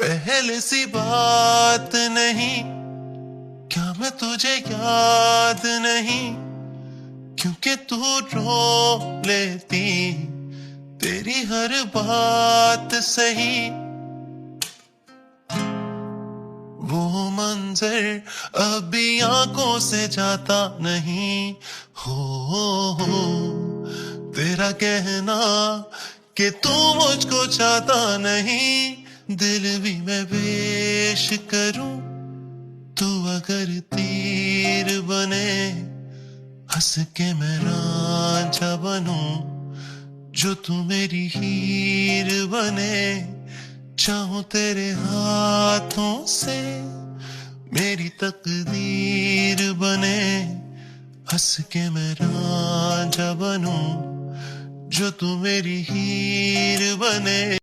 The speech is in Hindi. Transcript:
पहले सी बात नहीं, क्या मैं तुझे याद नहीं? क्योंकि तू रो लेती तेरी हर बात सही। वो मंजर अभी आंखों से जाता नहीं। हो तेरा कहना कि तू मुझको चाहता नहीं, दिल भी मैं पेश करूं। तू अगर तीर बने, हंस के मैं रांझा बनूं। जो तू मेरी हीर बने, चाहूं तेरे हाथों से मेरी तकदीर बने। हंस के मैं रांझा बनूं, जो तू मेरी हीर बने।